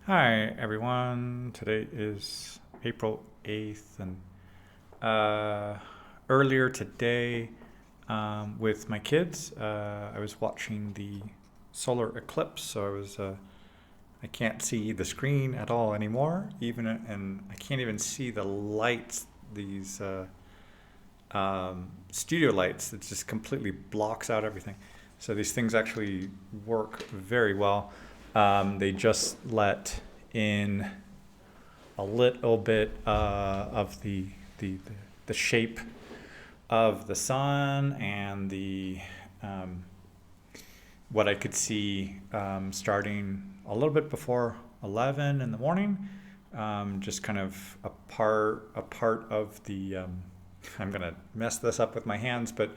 Hi, everyone. Today is April 8th, and uh, earlier today, with my kids, I was watching the solar eclipse. I can't see the screen at all anymore, and I can't even see the lights, these studio lights. It just completely blocks out everything. So these things actually work very well. They just let in a little bit of the the shape of the sun and the um, what I could see starting a little bit before 11 in the morning, just kind of a part of the. I'm gonna mess this up with my hands, but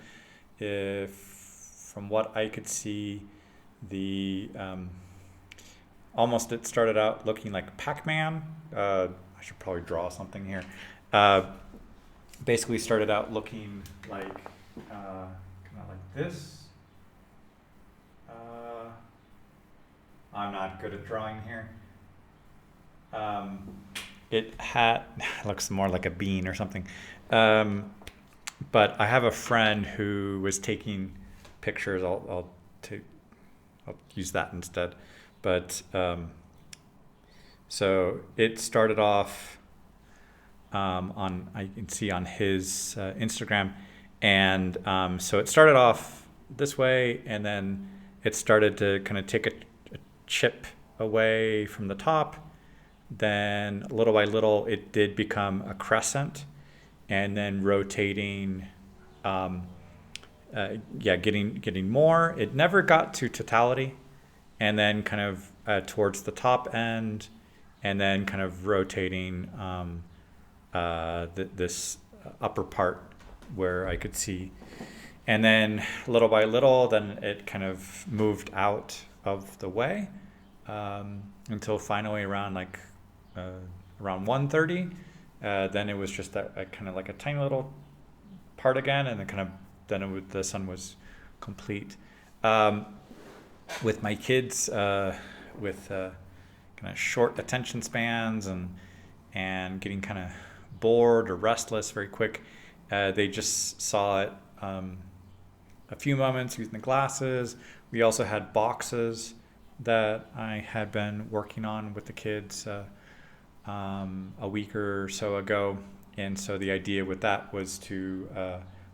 if from what I could see, the almost it started out looking like Pac-Man. I should probably draw something here. Uh, Basically started out looking like kind of like this. Uh, I'm not good at drawing here. Um, it had looks more like a bean or something. Um, but I have a friend who was taking pictures. I'll use that instead. But so it started off on I can see on his Instagram, and so it started off this way, and then it started to kind of take a chip away from the top. Then little by little, it did become a crescent, and then rotating. Um, yeah, getting more. It never got to totality, and then kind of towards the top end, and then kind of rotating this upper part where I could see. And then little by little, then it kind of moved out of the way until finally around uh, around 1:30. Then it was just a kind of like a tiny little part again, and the sun was complete. Um, with my kids, with kind of short attention spans and getting kind of bored or restless very quick. They just saw it a few moments using the glasses. We also had boxes that I had been working on with the kids a week or so ago. And so the idea with that was to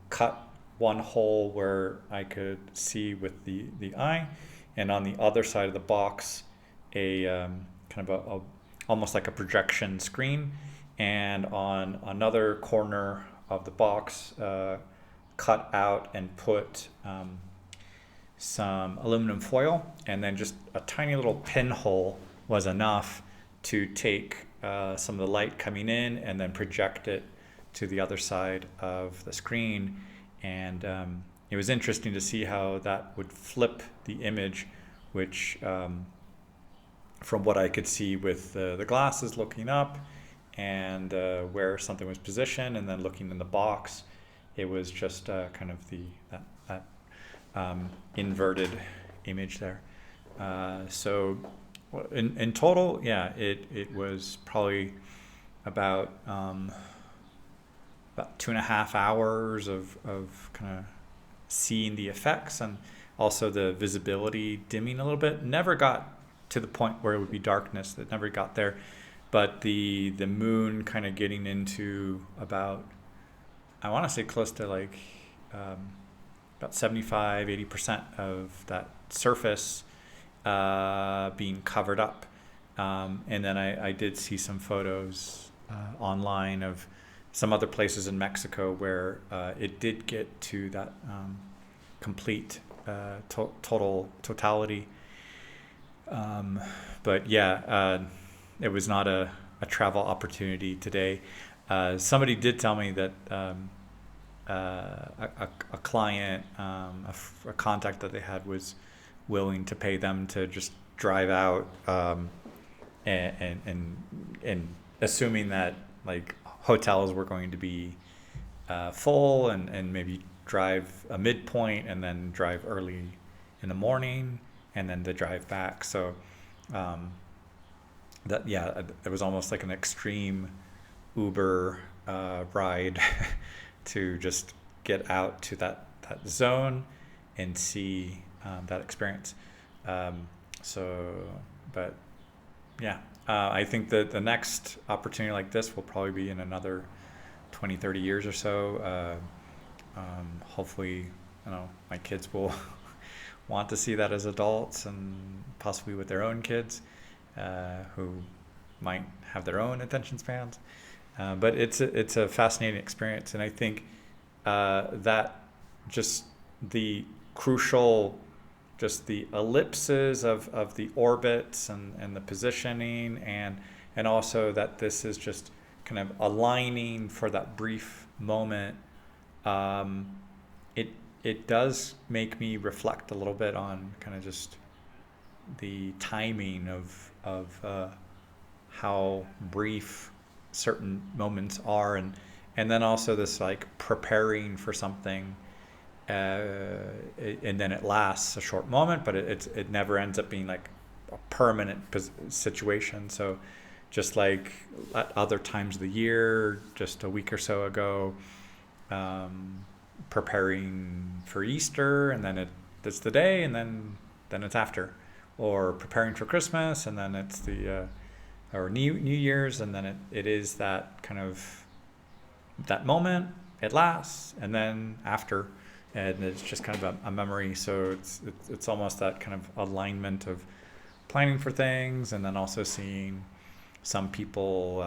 cut one hole where I could see with the eye, and on the other side of the box, a kind of almost like a projection screen, and on another corner of the box, cut out and put some aluminum foil, and then just a tiny little pinhole was enough to take some of the light coming in and then project it to the other side of the screen. And it was interesting to see how that would flip the image, which from what I could see with the glasses looking up and where something was positioned, and then looking in the box, it was just kind of that inverted image there. So in total, yeah, it was probably about about 2.5 hours of kind of seeing the effects, and also the visibility dimming a little bit. Never got to the point where it would be darkness. It never got there, but the moon kind of getting into about, I want to say close to like about 75-80% of that surface being covered up. And then I did see some photos online of some other places in Mexico where it did get to that complete totality. Um, but yeah, it was not a travel opportunity today. Somebody did tell me that a client, a contact that they had, was willing to pay them to just drive out, and assuming that like hotels were going to be full, and maybe drive a midpoint and then drive early in the morning and then the drive back. So um, that, yeah, it was almost like an extreme Uber ride to just get out to that zone and see that experience. Um, so, but yeah, I think that the next opportunity like this will probably be in another 20, 30 years or so. Hopefully, my kids will want to see that as adults and possibly with their own kids who might have their own attention spans. But it's a fascinating experience, and I think that just the crucial, just the ellipses of the orbits and the positioning, and also that this is just kind of aligning for that brief moment. Um, it it does make me reflect a little bit on kind of just the timing of how brief certain moments are, and then also this like preparing for something, and then it lasts a short moment, but it never ends up being like a permanent situation. So just like at other times of the year, just a week or so ago, preparing for Easter, and then it's the day, and then it's after, or preparing for Christmas, and then it's the or New Year's, and then it is that kind of that moment. It lasts, and then after, and it's just kind of a memory. So it's almost that kind of alignment of planning for things, and then also seeing some people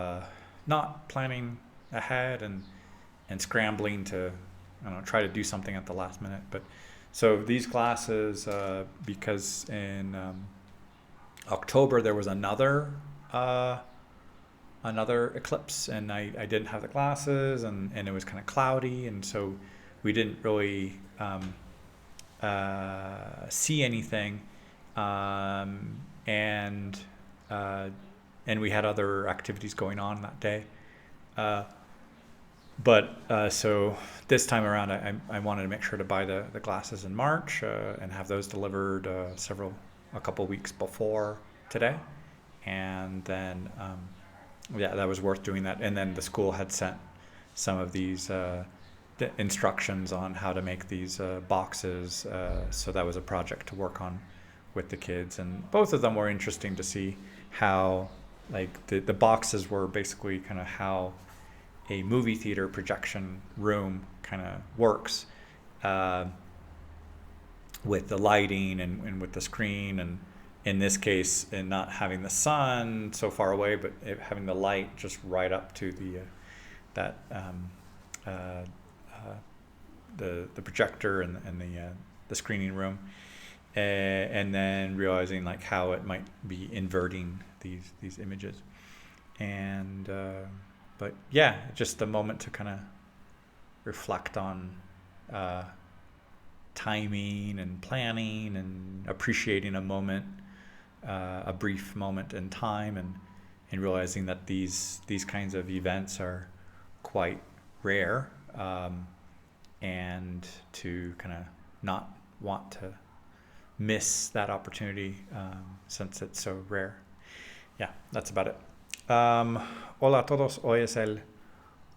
not planning ahead and scrambling to, I don't know, try to do something at the last minute. But so these classes, because in October there was another eclipse, and I didn't have the glasses, and it was kind of cloudy, and so we didn't really see anything, and we had other activities going on that day. But so this time around, I wanted to make sure to buy the glasses in March and have those delivered a couple weeks before today, and then yeah, that was worth doing that. And then the school had sent some of these instructions on how to make these boxes, so that was a project to work on with the kids, and both of them were interesting to see how, like, the boxes were basically kind of how a movie theater projection room kind of works, with the lighting and with the screen, and in this case, in not having the sun so far away, but having the light just right up to the projector and the screening room, and then realizing like how it might be inverting these images, and but yeah, just a moment to kind of reflect on timing and planning and appreciating a moment, a brief moment in time, and realizing that these kinds of events are quite rare, and to kind of not want to miss that opportunity, since it's so rare. Yeah, that's about it. Hola a todos, hoy es el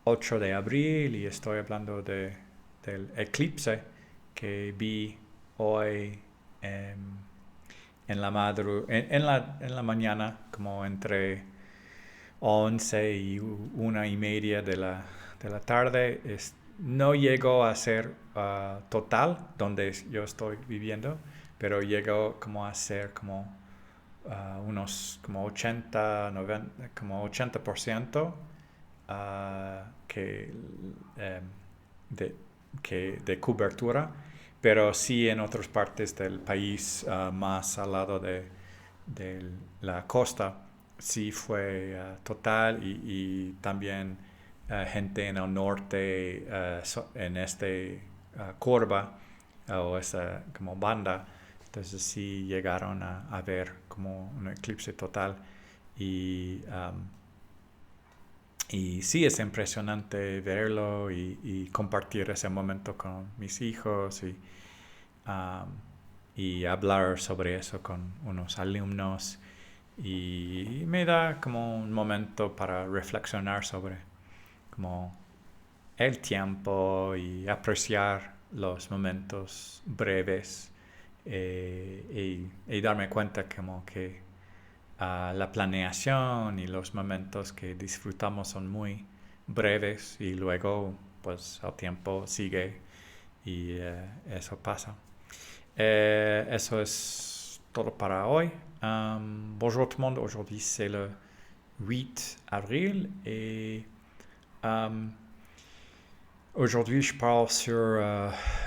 8 de abril y estoy hablando del eclipse que vi hoy, en la mañana, como entre 11 y 1:30 de la tarde. No llegó a ser total donde yo estoy viviendo, pero llegó como a ser como unos como 80, 90, como 80% que, de cobertura, pero sí en otras partes del país, más al lado de la costa, sí fue total, y también gente en el norte, en este curva, o esa como banda, entonces sí llegaron a ver como un eclipse total, y sí es impresionante verlo y compartir ese momento con mis hijos, y hablar sobre eso con unos alumnos, y me da como un momento para reflexionar sobre como el tiempo y apreciar los momentos breves y darme cuenta como que la planeación y los momentos que disfrutamos son muy breves y luego pues el tiempo sigue y eso pasa. Eso es todo para hoy. Bonjour tout le monde, aujourd'hui c'est le 8 avril et aujourd'hui je parle sur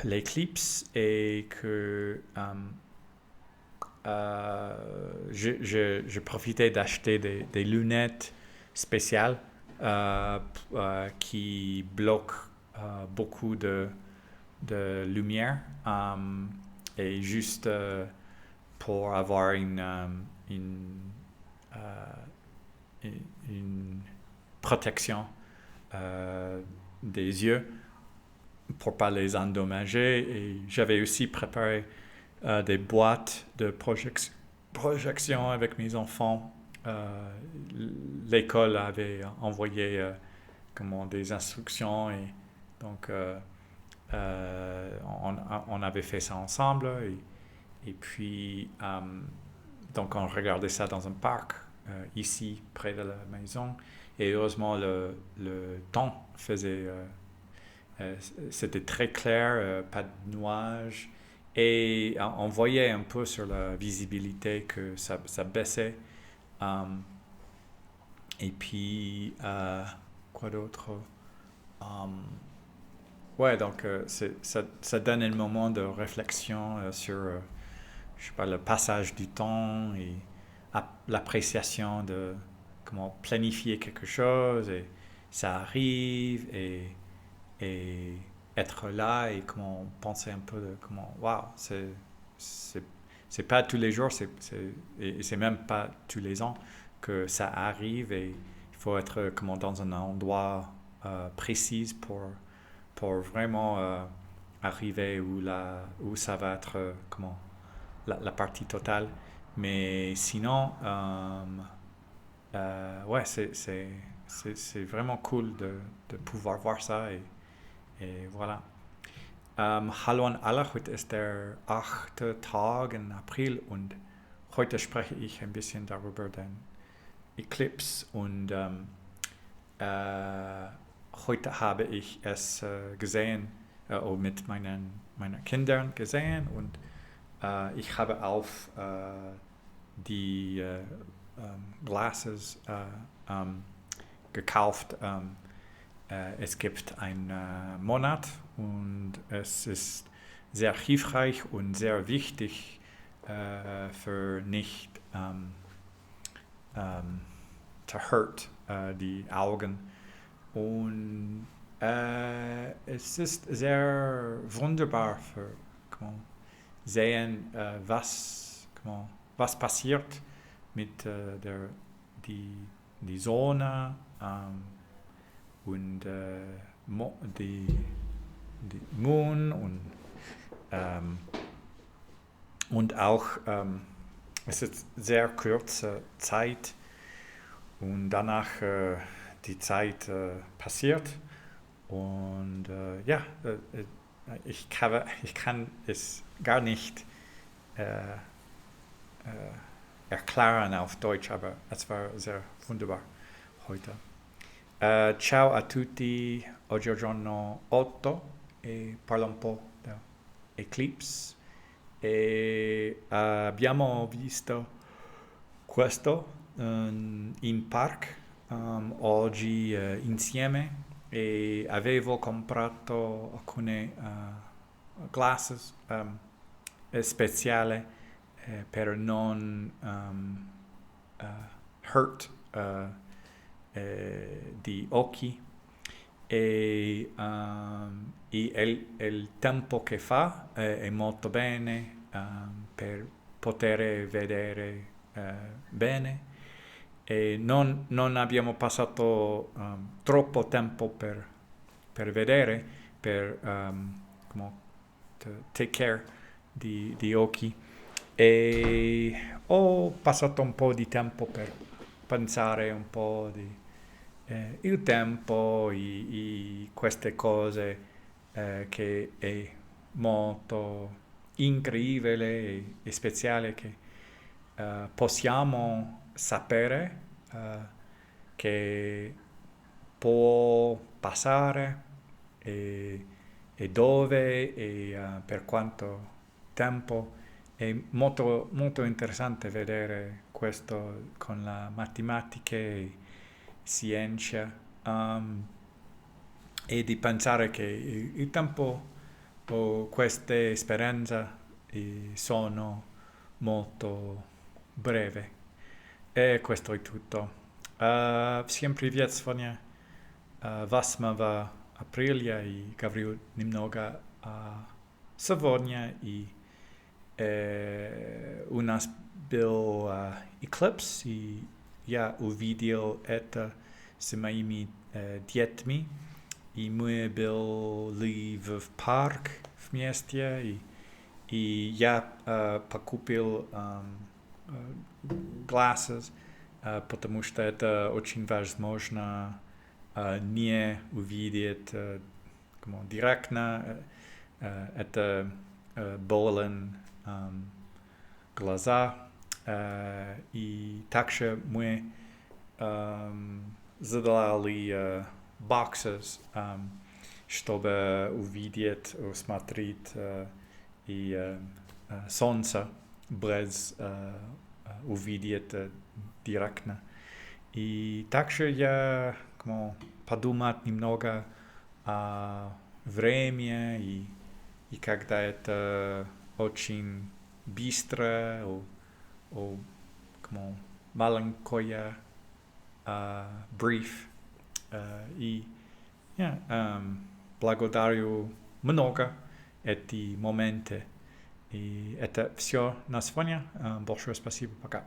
l'éclipse et que je profitais d'acheter des lunettes spéciales qui bloquent beaucoup de lumière et juste pour avoir une protection des yeux pour pas les endommager. Et j'avais aussi préparé des boîtes de projection avec mes enfants. L'école avait envoyé comment, des instructions et donc on avait fait ça ensemble et puis donc on regardait ça dans un parc ici près de la maison et heureusement le temps faisait c'était très clair, pas de nuages et on voyait un peu sur la visibilité que ça baissait et puis quoi d'autre ouais, donc ça donne un moment de réflexion sur, je sais pas, le passage du temps et l'appréciation de comment planifier quelque chose et ça arrive et être là et comment penser un peu de comment, waouh, c'est pas tous les jours, et c'est même pas tous les ans que ça arrive et il faut être comment, dans un endroit précis pour vraiment arriver où ça va être comment, la partie totale. Mais sinon, ouais, c'est vraiment cool de pouvoir voir ça et voilà. Hallo an alle, heute ist der 8. Tag in April und heute spreche ich ein bisschen darüber den Eclipse und heute habe ich es gesehen mit meinen Kindern gesehen und ich habe auf die Glasses gekauft. Es gibt einen Monat und es ist sehr hilfreich und sehr wichtig für nicht to hurt die Augen. Und es ist sehr wunderbar für sehen, was passiert mit die Sonne und die Mond und auch es ist sehr kurze Zeit und danach die Zeit passiert und ja, ich kann es gar nicht erklären auf Deutsch, aber es war sehr wunderbar heute. Ciao a tutti, oggi è il giorno 8 e parlo un po' di eclipse e abbiamo visto questo in park oggi insieme e avevo comprato alcune glasses speciali per non hurt di occhi e il tempo che fa è molto bene per poter vedere bene e non abbiamo passato troppo tempo per vedere, per take care di occhi E ho passato un po' di tempo per pensare un po' di il tempo, queste cose che è molto incredibile e speciale che possiamo sapere che può passare e, e dove per quanto tempo. È molto, molto interessante vedere questo con la matematica e scienza e di pensare che il tempo o queste esperienze sono molto breve. E questo è tutto. Всем привет, сегодня 8 апреля, и говорю немного сегодня, и у нас был eclipse, и я увидел это с моими детьми, и мы были в парк вместе, и я покупил glasses, потому что это очень возможно не увидеть директно, это болен глаза, и также мы задали boxes, чтобы увидеть, смотреть и солнце без увидеть директно. И также я подумать немного о времени и когда это очень быстро, маленькое brief. И благодарю много эти моменты. И это все на сегодня. Большое спасибо. Пока.